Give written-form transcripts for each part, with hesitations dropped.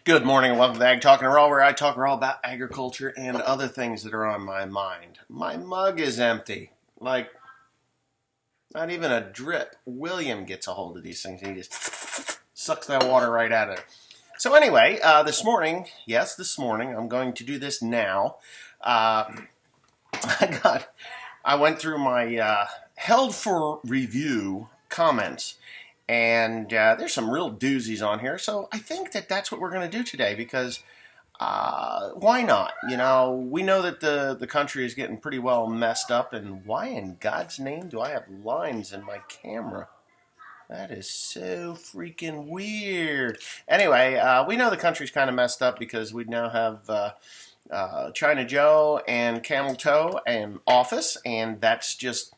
Good morning and welcome to Ag Talking Raw, where I talk raw about agriculture and other things that are on my mind. My mug is empty. Like, not even a drip. William gets a hold of these things and he just sucks that water right out of it. So anyway, this morning, I'm going to do this now. I went through my held for review comments, and there's some real doozies on here. So I think that's what we're going to do today because why not? You know, we know that the country is getting pretty well messed up, and why in God's name do I have lines in my camera? That is so freaking weird. Anyway, we know the country's kind of messed up because we now have China Joe and Camel Toe in office, and that's just,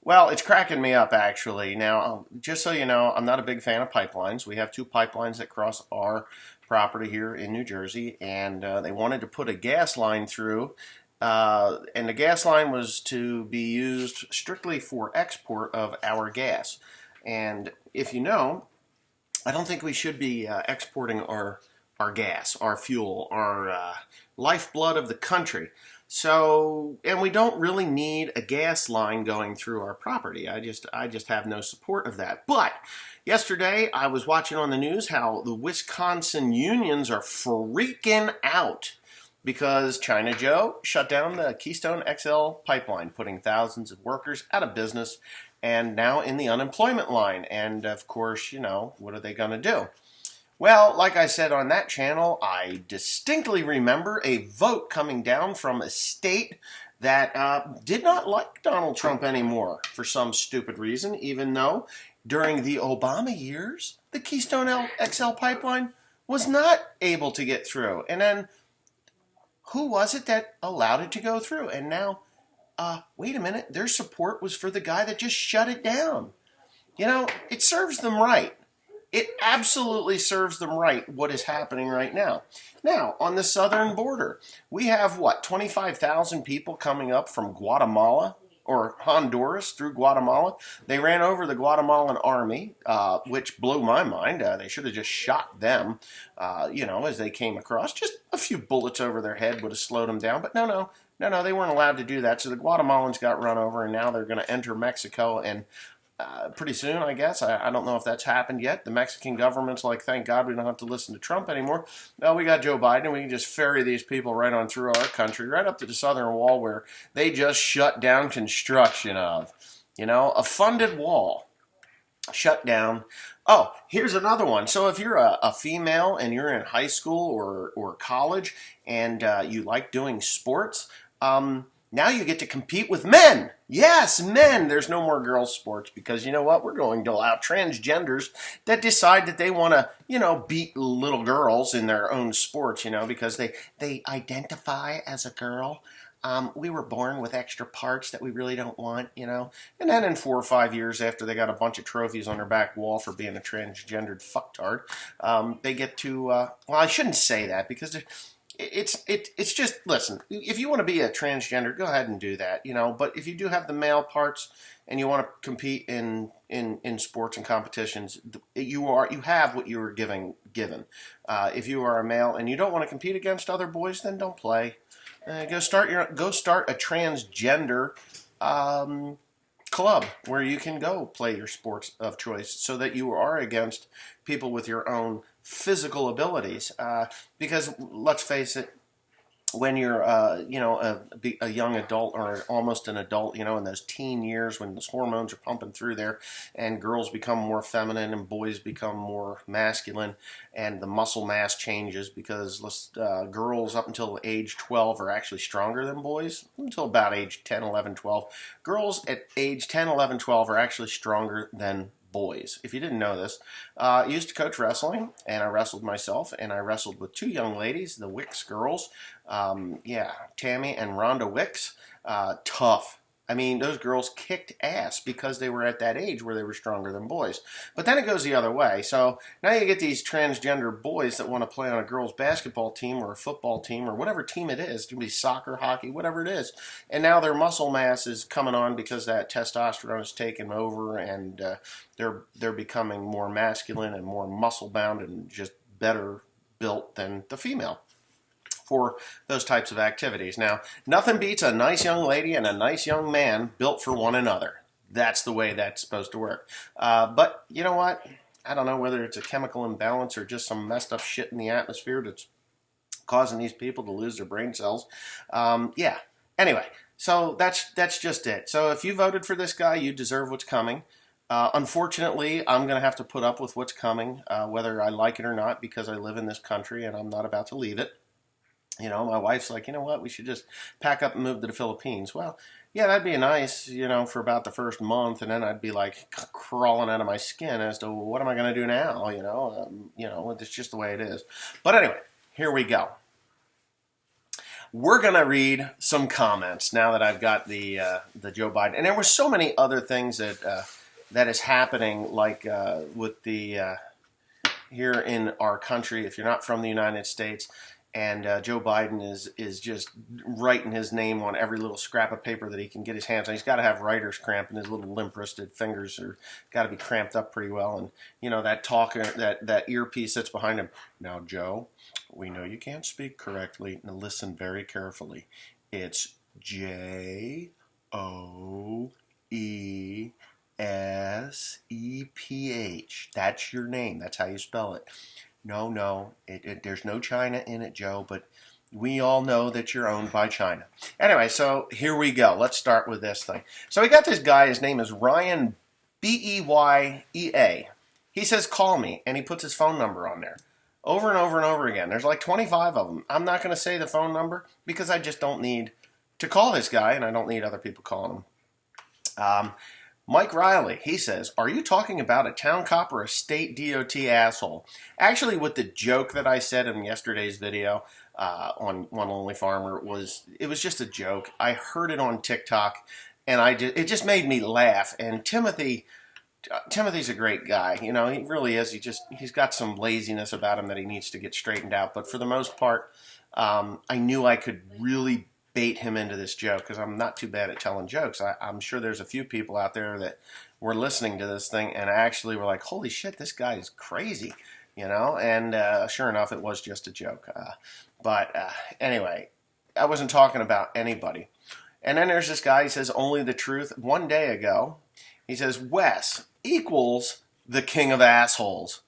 well, it's cracking me up, actually. Now, just so you know, I'm not a big fan of pipelines. We have two pipelines that cross our property here in New Jersey, and they wanted to put a gas line through, and the gas line was to be used strictly for export of our gas. And if you know, I don't think we should be exporting our gas, our fuel, our lifeblood of the country. So, and we don't really need a gas line going through our property. I just have no support of that. But yesterday I was watching on the news how the Wisconsin unions are freaking out because China Joe shut down the Keystone XL pipeline, putting thousands of workers out of business and now in the unemployment line. And of course, you know, what are they going to do? Well, like I said on that channel, I distinctly remember a vote coming down from a state that did not like Donald Trump anymore for some stupid reason, even though during the Obama years, the Keystone XL pipeline was not able to get through. And then who was it that allowed it to go through? And now, wait a minute, their support was for the guy that just shut it down. You know, it serves them right. It absolutely serves them right what is happening right now. Now, on the southern border, we have, 25,000 people coming up from Guatemala or Honduras through Guatemala. They ran over the Guatemalan army, which blew my mind. They should have just shot them, as they came across. Just a few bullets over their head would have slowed them down. But no, they weren't allowed to do that. So the Guatemalans got run over, and now they're going to enter Mexico and pretty soon, I guess. I don't know if that's happened yet. The Mexican government's like, thank God we don't have to listen to Trump anymore. Well, we got Joe Biden, and we can just ferry these people right on through our country, right up to the southern wall where they just shut down construction of. You know, a funded wall shut down. Oh, here's another one. So if you're a female and you're in high school or college and you like doing sports, now you get to compete with men. Yes, men. There's no more girls' sports because you know what? We're going to allow transgenders that decide that they want to, beat little girls in their own sports, because they identify as a girl. We were born with extra parts that we really don't want, And then in 4 or 5 years after they got a bunch of trophies on their back wall for being a transgendered fucktard, they get to, well, I shouldn't say that because it's just, listen, if you want to be a transgender, go ahead and do that, but if you do have the male parts and you want to compete in sports and competitions, you have what you were given. If you are a male and you don't want to compete against other boys, then don't play. Go start a transgender club where you can go play your sports of choice so that you are against people with your own physical abilities. Because let's face it, when you're, a young adult or almost an adult, in those teen years when those hormones are pumping through there and girls become more feminine and boys become more masculine and the muscle mass changes because girls up until age 12 are actually stronger than boys until about age 10, 11, 12. Girls at age 10, 11, 12 are actually stronger than boys. If you didn't know this, I used to coach wrestling, and I wrestled myself, and I wrestled with two young ladies, the Wicks girls, Tammy and Rhonda Wicks. Tough. I mean, those girls kicked ass because they were at that age where they were stronger than boys. But then it goes the other way. So now you get these transgender boys that want to play on a girls' basketball team or a football team or whatever team it is. It can be soccer, hockey, whatever it is. And now their muscle mass is coming on because that testosterone is taking over and they're becoming more masculine and more muscle-bound and just better built than the female for those types of activities. Now, nothing beats a nice young lady and a nice young man built for one another. That's the way that's supposed to work. But you know what? I don't know whether it's a chemical imbalance or just some messed up shit in the atmosphere that's causing these people to lose their brain cells. Yeah. Anyway, so that's just it. So if you voted for this guy, you deserve what's coming. Unfortunately, I'm going to have to put up with what's coming, whether I like it or not, because I live in this country and I'm not about to leave it. You know, my wife's like, you know what, we should just pack up and move to the Philippines. Well, yeah, that'd be nice, you know, for about the first month, and then I'd be like crawling out of my skin as to what am I going to do now, you know, it's just the way it is. But anyway, here we go. We're going to read some comments now that I've got the Joe Biden. And there were so many other things that is happening, like with the here in our country, if you're not from the United States, and Joe Biden is just writing his name on every little scrap of paper that he can get his hands on. He's got to have writer's cramp, and his little limp-wristed fingers are got to be cramped up pretty well. And you know that that earpiece that's behind him. Now, Joe, we know you can't speak correctly. Now listen very carefully. It's JOESEPH. That's your name. That's how you spell it. No, there's no China in it, Joe, but we all know that you're owned by China. Anyway, so here we go. Let's start with this thing. So we got this guy, his name is Ryan Beyeea. He says, call me, and he puts his phone number on there. Over and over and over again. There's like 25 of them. I'm not going to say the phone number because I just don't need to call this guy, and I don't need other people calling him. Mike Riley, he says, are you talking about a town cop or a state DOT asshole? Actually, with the joke that I said in yesterday's video on One Lonely Farmer, it was just a joke. I heard it on TikTok, and it just made me laugh. And Timothy's a great guy. You know, he really is. He's got some laziness about him that he needs to get straightened out. But for the most part, I knew I could really bait him into this joke because I'm not too bad at telling jokes. I'm sure there's a few people out there that were listening to this thing and actually were like, holy shit, this guy is crazy, you know? And sure enough, it was just a joke. But anyway, I wasn't talking about anybody. And then there's this guy, he says, only the truth. One day ago, he says, Wes equals the king of assholes.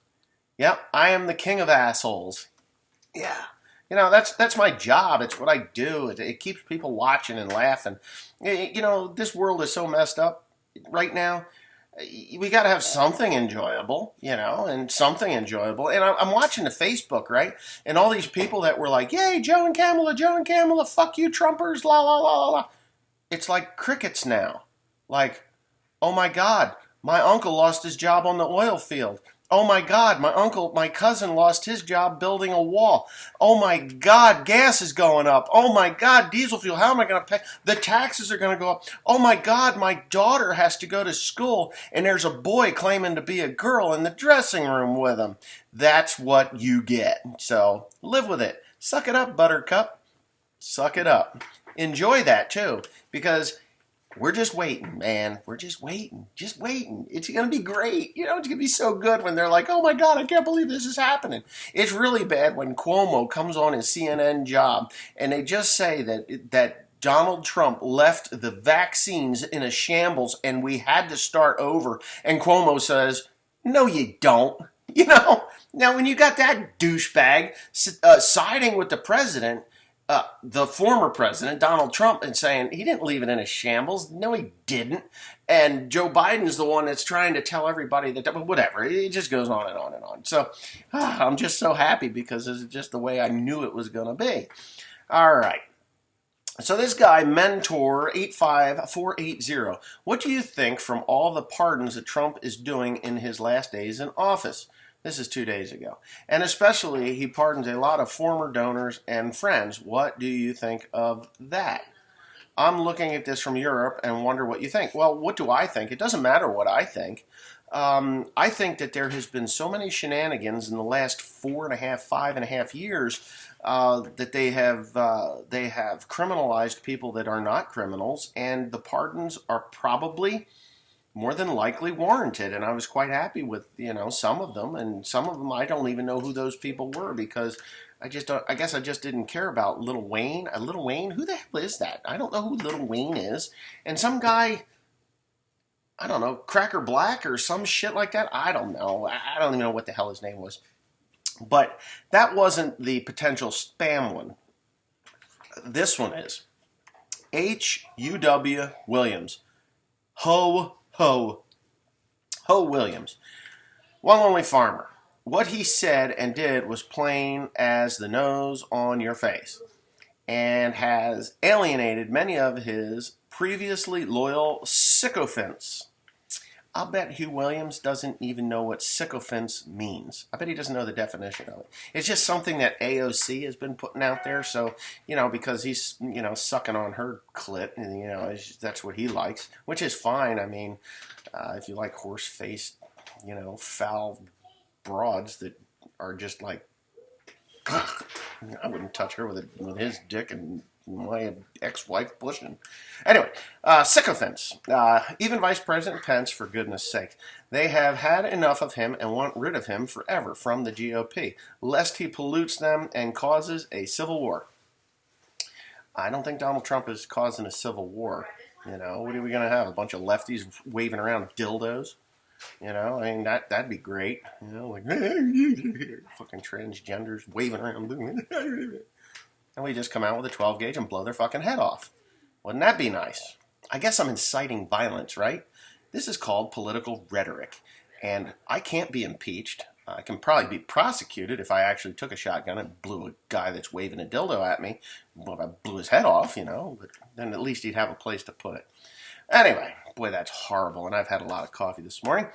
Yep, I am the king of assholes. Yeah. You know, that's my job. It's what I do. It keeps people watching and laughing. You know, this world is so messed up right now. We got to have something enjoyable, you know, and something enjoyable. And I'm watching the Facebook, right? And all these people that were like, yay, Joe and Kamala, fuck you, Trumpers, la, la, la, la. It's like crickets now. Like, oh my God, my uncle lost his job on the oil field. Oh my God, my cousin lost his job building a wall. Oh my God, gas is going up. Oh my God, diesel fuel, how am I going to pay? The taxes are going to go up. Oh my God, my daughter has to go to school and there's a boy claiming to be a girl in the dressing room with him. That's what you get. So live with it. Suck it up, Buttercup. Suck it up. Enjoy that too, because we're just waiting, man. We're just waiting. Just waiting. It's going to be great. You know, it's going to be so good when they're like, oh my God, I can't believe this is happening. It's really bad when Cuomo comes on his CNN job and they just say that Donald Trump left the vaccines in a shambles and we had to start over. And Cuomo says, no, you don't. You know, now when you got that douchebag siding with the president, the former president, Donald Trump, and saying he didn't leave it in a shambles. No, he didn't. And Joe Biden's the one that's trying to tell everybody that, whatever. It just goes on and on and on. So I'm just so happy because it's just the way I knew it was going to be. All right. So this guy, Mentor85480, what do you think from all the pardons that Trump is doing in his last days in office? This is 2 days ago. And especially, he pardons a lot of former donors and friends. What do you think of that? I'm looking at this from Europe and wonder what you think. Well, what do I think? It doesn't matter what I think. I think that there has been so many shenanigans in the last 5.5 years that they have criminalized people that are not criminals, and the pardons are probably more than likely warranted, and I was quite happy with some of them, and some of them I don't even know who those people were because I just don't, I guess I just didn't care about Little Wayne. Little Wayne, who the hell is that? I don't know who Little Wayne is, and some guy. I don't know, Cracker Black or some shit like that. I don't know. I don't even know what the hell his name was. But that wasn't the potential spam one. This one is H.U.W. Williams. Ho Williams. One lonely farmer. What he said and did was plain as the nose on your face and has alienated many of his previously loyal sycophants. I'll bet Hugh Williams doesn't even know what sycophants means. I bet he doesn't know the definition of it. It's just something that AOC has been putting out there. So, because he's, sucking on her clit, and, that's what he likes, which is fine. I mean, if you like horse-faced, foul broads that are just like, I wouldn't touch her with his dick and my ex-wife pushing. Anyway, sycophants. Even Vice President Pence, for goodness sake. They have had enough of him and want rid of him forever from the GOP, lest he pollutes them and causes a civil war. I don't think Donald Trump is causing a civil war. What are we going to have? A bunch of lefties waving around dildos? I mean, that'd be great. Like, fucking transgenders waving around. And we just come out with a 12 gauge and blow their fucking head off. Wouldn't that be nice? I guess I'm inciting violence, right? This is called political rhetoric. And I can't be impeached. I can probably be prosecuted if I actually took a shotgun and blew a guy that's waving a dildo at me. Well, if I blew his head off, but then at least he'd have a place to put it. Anyway, boy, that's horrible, and I've had a lot of coffee this morning.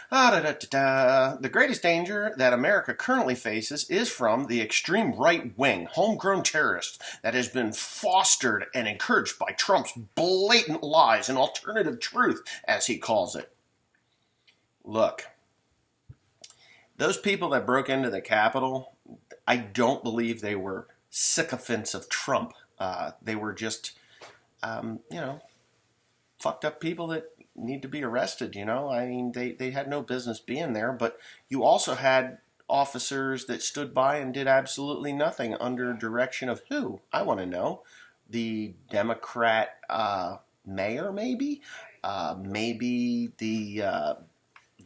The greatest danger that America currently faces is from the extreme right-wing, homegrown terrorist that has been fostered and encouraged by Trump's blatant lies and alternative truth, as he calls it. Look, those people that broke into the Capitol, I don't believe they were sycophants of Trump. They were just, fucked up people that need to be arrested, I mean, they had no business being there, but you also had officers that stood by and did absolutely nothing under direction of who? I want to know. The Democrat mayor, maybe? Maybe the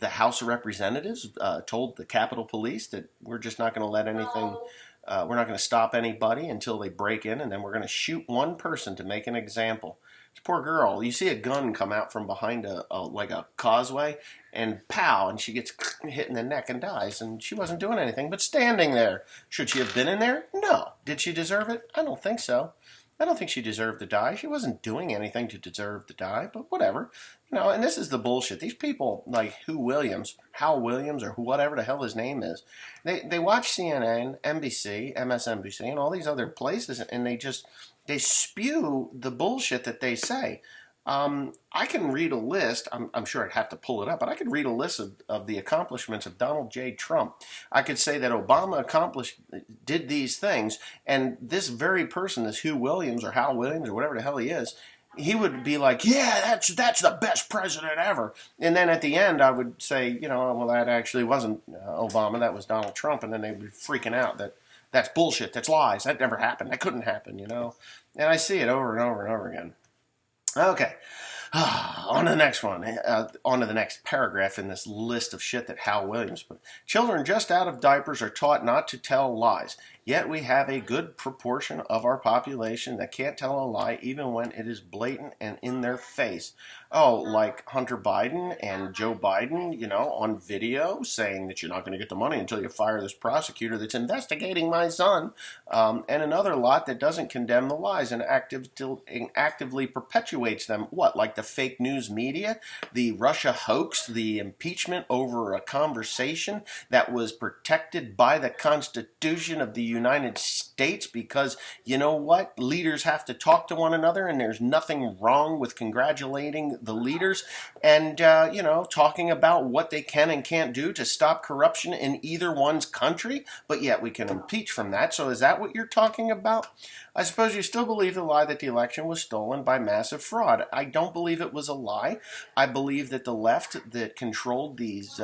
House of Representatives told the Capitol Police that we're just not going to let anything, we're not going to stop anybody until they break in, and then we're going to shoot one person to make an example. This poor girl, you see a gun come out from behind a causeway, and pow, and she gets hit in the neck and dies, and she wasn't doing anything but standing there. Should she have been in there? No. Did she deserve it? I don't think so. I don't think she deserved to die. She wasn't doing anything to deserve to die, but whatever. And this is the bullshit. These people like Hal Williams, or whatever the hell his name is, they watch CNN, NBC, MSNBC, and all these other places, and they spew the bullshit that they say. I can read a list. I'm sure I'd have to pull it up, but I could read a list of the accomplishments of Donald J. Trump. I could say that Obama did these things, and this very person, this Hal Williams, or whatever the hell he is, he would be like, yeah, that's the best president ever. And then at the end, I would say, well, that actually wasn't Obama, that was Donald Trump, and then they'd be freaking out that that's bullshit, that's lies, that never happened, that couldn't happen, And I see it over and over and over again. Okay, on to the next one. On to the next paragraph in this list of shit that Hal Williams put. Children just out of diapers are taught not to tell lies. Yet we have a good proportion of our population that can't tell a lie even when it is blatant and in their face. Oh, like Hunter Biden and Joe Biden, on video saying that you're not going to get the money until you fire this prosecutor that's investigating my son. And another lot that doesn't condemn the lies and actively perpetuates them. What, like the fake news media, the Russia hoax, the impeachment over a conversation that was protected by the Constitution of the United States? states because you know what? Leaders have to talk to one another, and there's nothing wrong with congratulating the leaders and, talking about what they can and can't do to stop corruption in either one's country, but yet we can impeach from that. So is that what you're talking about? I suppose you still believe the lie that the election was stolen by massive fraud. I don't believe it was a lie. I believe that the left that controlled these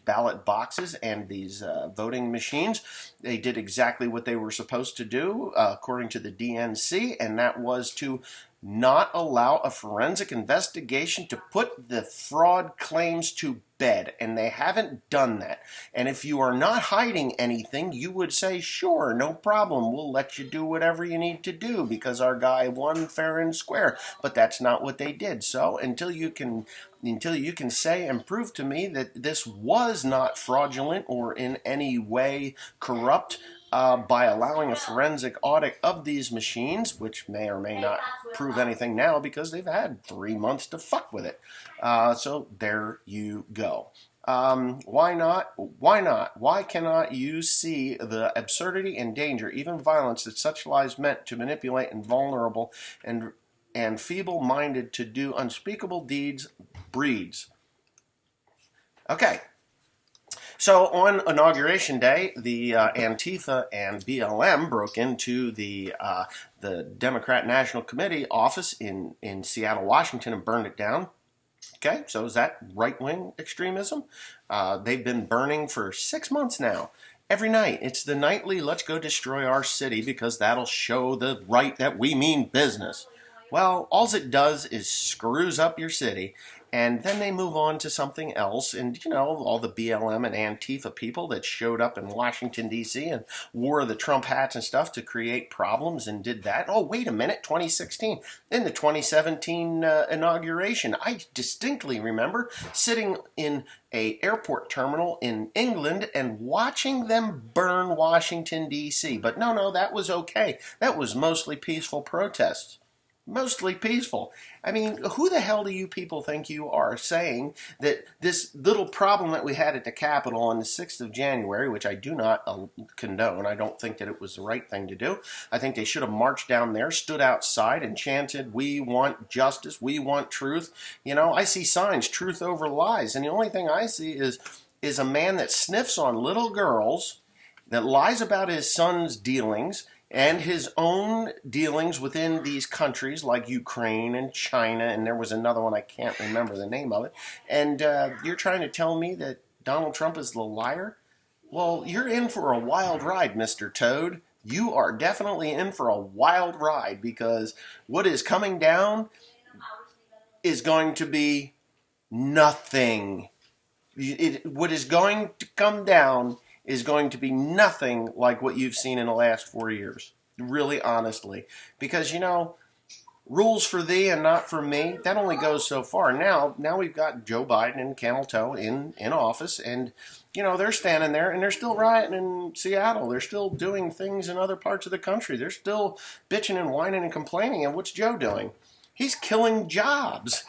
ballot boxes and these voting machines, they did exactly what they were supposed to do, according to the DNC, and that was to not allow a forensic investigation to put the fraud claims to bed, and they haven't done that. And if you are not hiding anything, you would say, sure, no problem, we'll let you do whatever you need to do because our guy won fair and square. But that's not what they did. So until you can say and prove to me that this was not fraudulent or in any way corrupt, by allowing a forensic audit of these machines, which may or may not prove anything now because they've had 3 months to fuck with it. So there you go. Why not? Why not? Why cannot you see the absurdity and danger, even violence, that such lies meant to manipulate and vulnerable and feeble-minded to do unspeakable deeds breeds? Okay. So on Inauguration Day, the Antifa and BLM broke into the Democrat National Committee office in Seattle, Washington, and burned it down. Okay, so is that right-wing extremism? They've been burning for 6 months now. Every night. It's the nightly let's go destroy our city because that'll show the right that we mean business. Well, all it does is screws up your city, and then they move on to something else. And, all the BLM and Antifa people that showed up in Washington, D.C. and wore the Trump hats and stuff to create problems and did that. Oh, wait a minute, 2016. In the 2017 inauguration, I distinctly remember sitting in a airport terminal in England and watching them burn Washington, D.C. But no, that was okay. That was mostly peaceful protests. Mostly peaceful. I mean, who the hell do you people think you are saying that this little problem that we had at the Capitol on the 6th of January, which I do not condone, I don't think that it was the right thing to do. I think they should have marched down there, stood outside and chanted, we want justice, we want truth. I see signs, truth over lies, and the only thing I see is a man that sniffs on little girls, that lies about his son's dealings, and his own dealings within these countries like Ukraine and China, and there was another one, I can't remember the name of it. And you're trying to tell me that Donald Trump is the liar? Well, you're in for a wild ride, Mr. Toad. You are definitely in for a wild ride because what is coming down is going to be nothing. What is going to come down is going to be nothing like what you've seen in the last 4 years. Really, honestly. Because, rules for thee and not for me, that only goes so far. Now we've got Joe Biden and Camel Toe in office, and, they're standing there, and they're still rioting in Seattle. They're still doing things in other parts of the country. They're still bitching and whining and complaining, and what's Joe doing? He's killing jobs,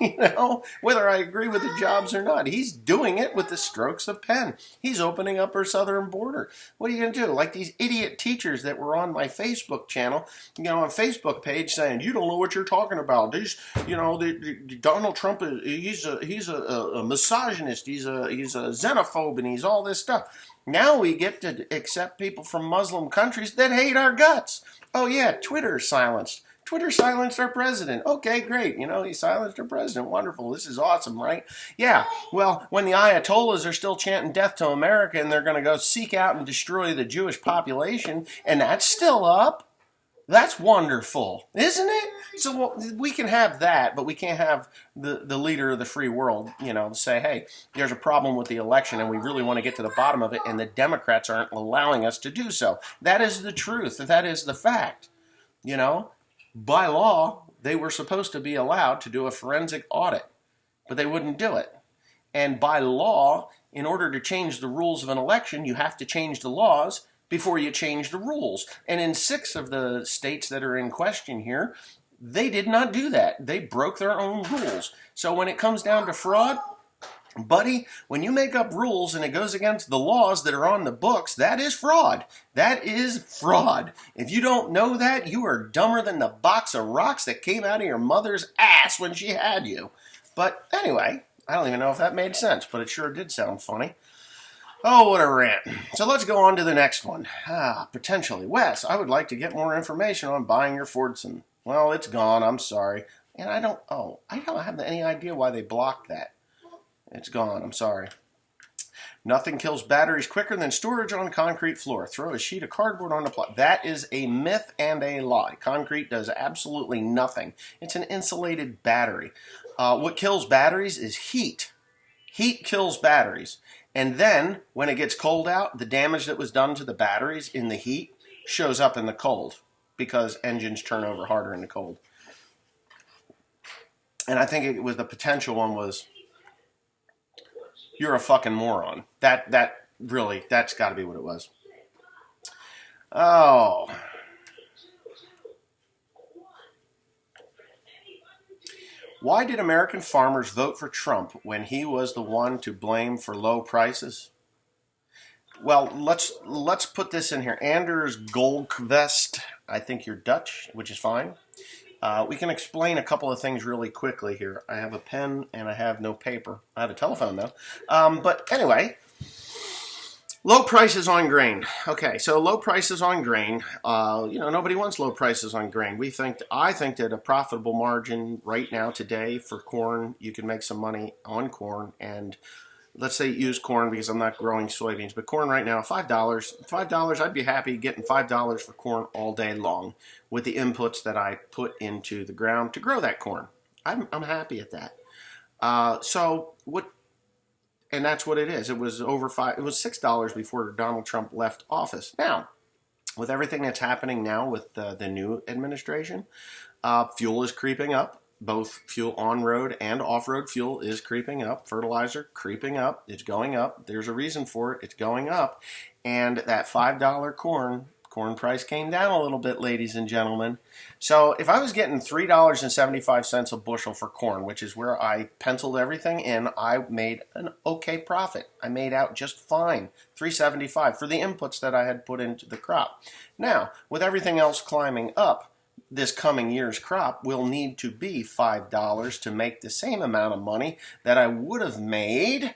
whether I agree with the jobs or not. He's doing it with the strokes of pen. He's opening up our southern border. What are you going to do? Like these idiot teachers that were on my Facebook channel, on Facebook page saying, you don't know what you're talking about. These, Donald Trump, he's a misogynist. He's a xenophobe, and he's all this stuff. Now we get to accept people from Muslim countries that hate our guts. Oh yeah, Twitter silenced. Twitter silenced our president. Okay, great. He silenced our president. Wonderful. This is awesome, right? Yeah. Well, when the Ayatollahs are still chanting death to America and they're going to go seek out and destroy the Jewish population, and that's still up, that's wonderful, isn't it? So we can have that, but we can't have the leader of the free world, say, hey, there's a problem with the election and we really want to get to the bottom of it, and the Democrats aren't allowing us to do so. That is the truth. That is the fact, By law, they were supposed to be allowed to do a forensic audit, but they wouldn't do it. And by law, in order to change the rules of an election, you have to change the laws before you change the rules. And in 6 of the states that are in question here, they did not do that. They broke their own rules. So when it comes down to fraud, Buddy, when you make up rules and it goes against the laws that are on the books, that is fraud. That is fraud. If you don't know that, you are dumber than the box of rocks that came out of your mother's ass when she had you. But anyway, I don't even know if that made sense, but it sure did sound funny. Oh, what a rant. So let's go on to the next one. Potentially. Wes, I would like to get more information on buying your Fordson. Well, it's gone. I'm sorry. And I don't have any idea why they blocked that. It's gone. I'm sorry. Nothing kills batteries quicker than storage on a concrete floor. Throw a sheet of cardboard on the plot. That is a myth and a lie. Concrete does absolutely nothing. It's an insulated battery. What kills batteries is heat. Heat kills batteries. And then, when it gets cold out, the damage that was done to the batteries in the heat shows up in the cold because engines turn over harder in the cold. And I think it was the potential one was, you're a fucking moron. That's got to be what it was. Oh. Why did American farmers vote for Trump when he was the one to blame for low prices? Well, let's put this in here. Anders Goldkvist, I think you're Dutch, which is fine. We can explain a couple of things really quickly here. I have a pen and I have no paper. I have a telephone though. But anyway, low prices on grain. Okay, so low prices on grain. Nobody wants low prices on grain. I think that a profitable margin right now today for corn, you can make some money on corn. And let's say use corn because I'm not growing soybeans, but corn right now, $5. $5, I'd be happy getting $5 for corn all day long with the inputs that I put into the ground to grow that corn. I'm happy at that. And that's what it is. It was It was $6 before Donald Trump left office. Now, with everything that's happening now with the new administration, fuel is creeping up. Both fuel on-road and off-road fuel is creeping up. Fertilizer creeping up. It's going up. There's a reason for it. It's going up. And that $5 corn price came down a little bit, ladies and gentlemen. So if I was getting $3.75 a bushel for corn, which is where I penciled everything in, I made an okay profit. I made out just fine. $3.75 for the inputs that I had put into the crop. Now, with everything else climbing up, this coming year's crop will need to be $5 to make the same amount of money that I would have made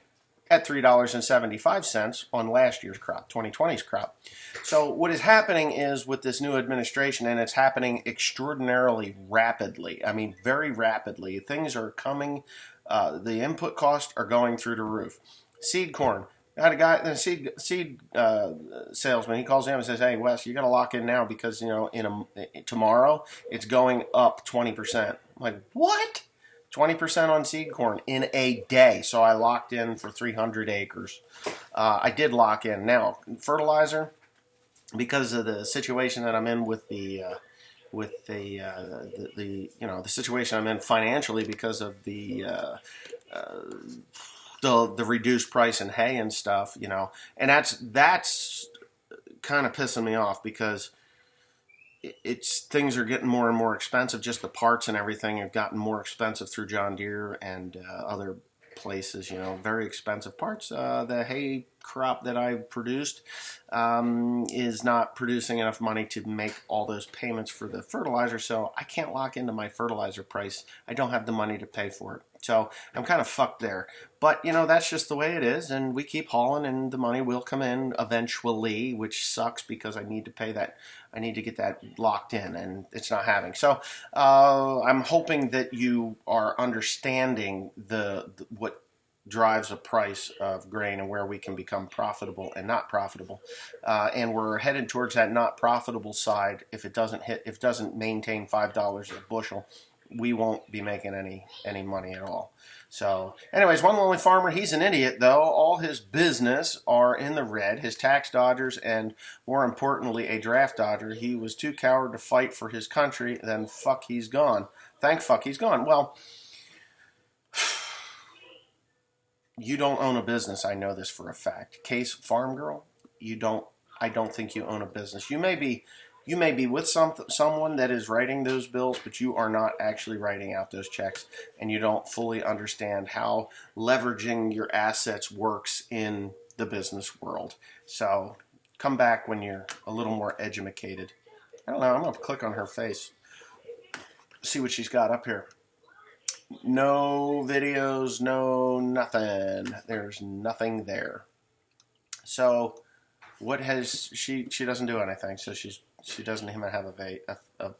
at $3.75 on last year's crop, 2020's crop. So what is happening is with this new administration, and it's happening extraordinarily rapidly, I mean very rapidly, things are coming, the input costs are going through the roof. Seed corn. I had a guy, a seed salesman. He calls in and says, "Hey, Wes, you got to lock in now because tomorrow it's going up 20%." I'm like, "What? 20% on seed corn in a day?" So I locked in for 300 acres. I did lock in. Now fertilizer, because of the situation that I'm in with the situation I'm in financially because of the reduced price in hay and stuff, and that's kind of pissing me off because things are getting more and more expensive. Just the parts and everything have gotten more expensive through John Deere and other places, very expensive parts. The hay crop that I produced is not producing enough money to make all those payments for the fertilizer, so I can't lock into my fertilizer price. I don't have the money to pay for it. So I'm kind of fucked there. But, that's just the way it is, and we keep hauling, and the money will come in eventually, which sucks because I need to pay that. I need to get that locked in, and it's not happening. So I'm hoping that you are understanding what drives the price of grain and where we can become profitable and not profitable. And we're headed towards that not profitable side. If it doesn't maintain $5 a bushel, we won't be making any money at all. So anyways, one lonely farmer, he's an idiot though. All his business are in the red, his tax dodgers, and more importantly, a draft dodger. He was too coward to fight for his country, then fuck he's gone. Thank fuck he's gone. Well, you don't own a business, I know this for a fact. Case Farm Girl, I don't think you own a business. You may You may be with someone that is writing those bills, but you are not actually writing out those checks, and you don't fully understand how leveraging your assets works in the business world. So come back when you're a little more educated. I don't know. I'm going to click on her face, see what she's got up here. No videos, no nothing. There's nothing there. So what has she doesn't do anything, so she doesn't even have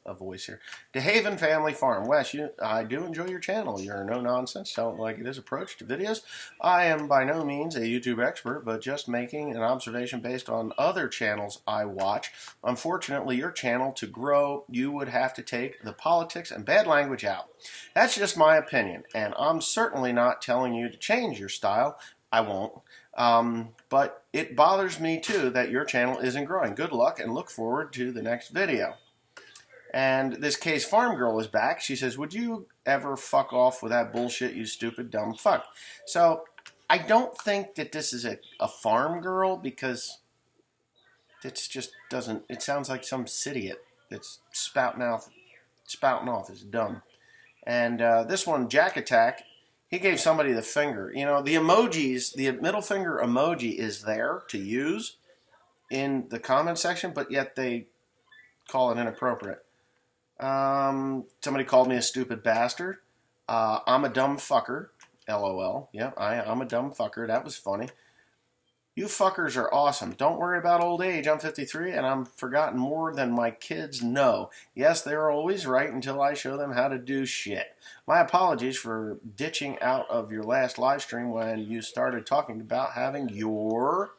a voice here. DeHaven Family Farm. Wes, I do enjoy your channel. Your no-nonsense, don't like it is approach to videos. I am by no means a YouTube expert, but just making an observation based on other channels I watch. Unfortunately, your channel, to grow, you would have to take the politics and bad language out. That's just my opinion, and I'm certainly not telling you to change your style. I won't. But it bothers me too that your channel isn't growing. Good luck and look forward to the next video. And this Kay's Farm Girl is back. She says, would you ever fuck off with that bullshit, you stupid dumb fuck? So I don't think that this is a farm girl, because it just doesn't, it sounds like some idiot that's spouting off. It's dumb. And this one, Jack Attack, he gave somebody the finger. You know, the emojis, the middle finger emoji is there to use in the comment section, but yet they call it inappropriate. Somebody called me a stupid bastard. I'm a dumb fucker. LOL. Yeah, I'm a dumb fucker. That was funny. You fuckers are awesome. Don't worry about old age. I'm 53 and I'm forgotten more than my kids know. Yes, they're always right until I show them how to do shit. My apologies for ditching out of your last live stream when you started talking about having your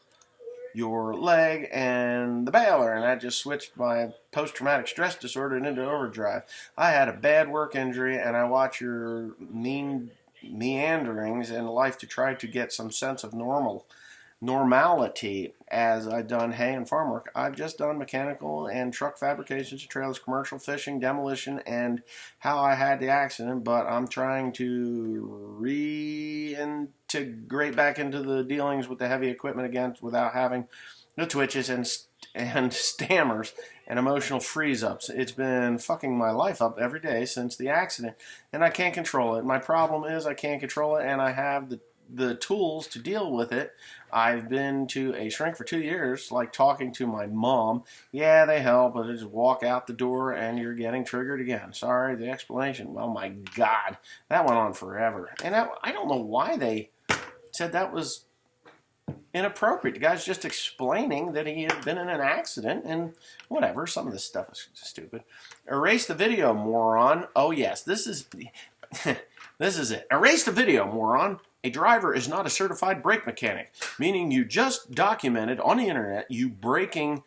leg and the baler, and I just switched my post-traumatic stress disorder into overdrive. I had a bad work injury, and I watch your mean meanderings in life to try to get some sense of normality as I've done hay and farm work. I've just done mechanical and truck fabrications, trailers, commercial fishing, demolition, and how I had the accident, but I'm trying to reintegrate back into the dealings with the heavy equipment again without having the twitches and stammers and emotional freeze-ups. It's been fucking my life up every day since the accident, and I can't control it. My problem is I can't control it, and I have the tools to deal with it. I've been to a shrink for 2 years, like talking to my mom. Yeah, they help, but I just walk out the door and you're getting triggered again. Sorry, the explanation. Oh my God, that went on forever. And I don't know why they said that was inappropriate. The guy's just explaining that he had been in an accident and whatever. Some of this stuff is stupid. Erase the video, moron. Oh yes, this is this is it. Erase the video, moron. A driver is not a certified brake mechanic, meaning you just documented on the internet you breaking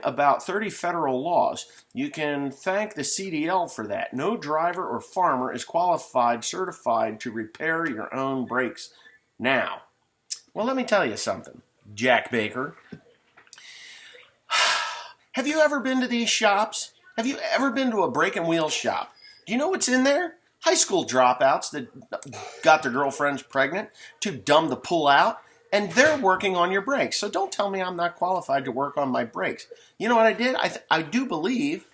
about 30 federal laws. You can thank the CDL for that. No driver or farmer is certified to repair your own brakes now. Well, let me tell you something, Jack Baker. Have you ever been to these shops? Have you ever been to a brake and wheel shop? Do you know what's in there? High school dropouts that got their girlfriends pregnant, too dumb to pull out, and they're working on your brakes. So don't tell me I'm not qualified to work on my brakes. You know what I did? I do believe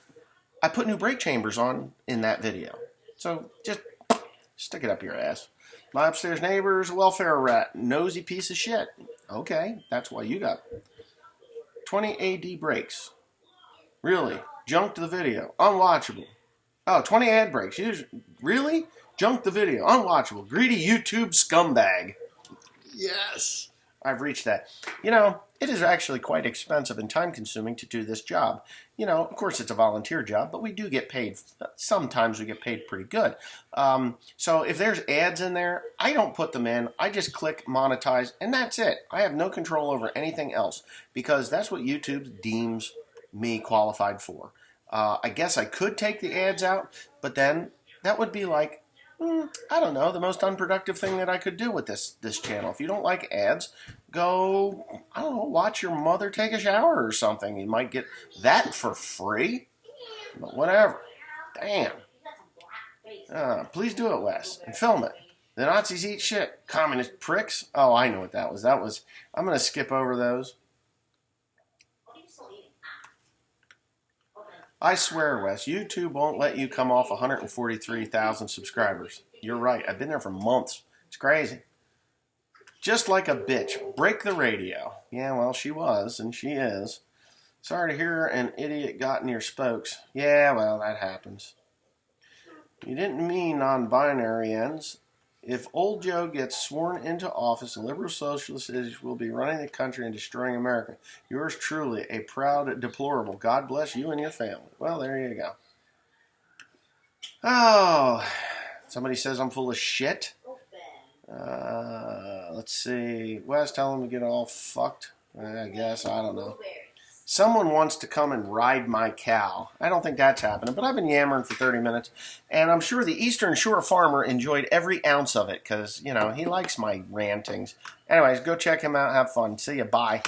I put new brake chambers on in that video. So just stick it up your ass. My upstairs neighbor's a welfare rat, nosy piece of shit. Okay, that's why you got 20 AD brakes. Really? Junked the video. Unwatchable. Oh, 20 ad breaks. Really? Junked the video. Unwatchable. Greedy YouTube scumbag. Yes. I've reached that. You know, it is actually quite expensive and time-consuming to do this job. You know, of course, it's a volunteer job, but we do get paid. Sometimes we get paid pretty good. So if there's ads in there, I don't put them in. I just click monetize, and that's it. I have no control over anything else because that's what YouTube deems me qualified for. I guess I could take the ads out, but then that would be like, I don't know, the most unproductive thing that I could do with this channel. If you don't like ads, go, I don't know, watch your mother take a shower or something. You might get that for free, but whatever. Damn. Please do it, Wes, and film it. The Nazis eat shit. Communist pricks. Oh, I know what that was. I'm going to skip over those. I swear, Wes, YouTube won't let you come off 143,000 subscribers. You're right. I've been there for months. It's crazy. Just like a bitch. Break the radio. Yeah, well, she was, and she is. Sorry to hear an idiot got in your spokes. Yeah, well, that happens. You didn't mean non-binary ends. If old Joe gets sworn into office, the liberal socialists will be running the country and destroying America. Yours truly, a proud deplorable. God bless you and your family. Well, there you go. Oh, somebody says I'm full of shit. Let's see. Wes, tell him to get all fucked. I guess. I don't know. Someone wants to come and ride my cow. I don't think that's happening, but I've been yammering for 30 minutes, and I'm sure the Eastern Shore farmer enjoyed every ounce of it because, you know, he likes my rantings. Anyways, go check him out. Have fun. See ya. Bye.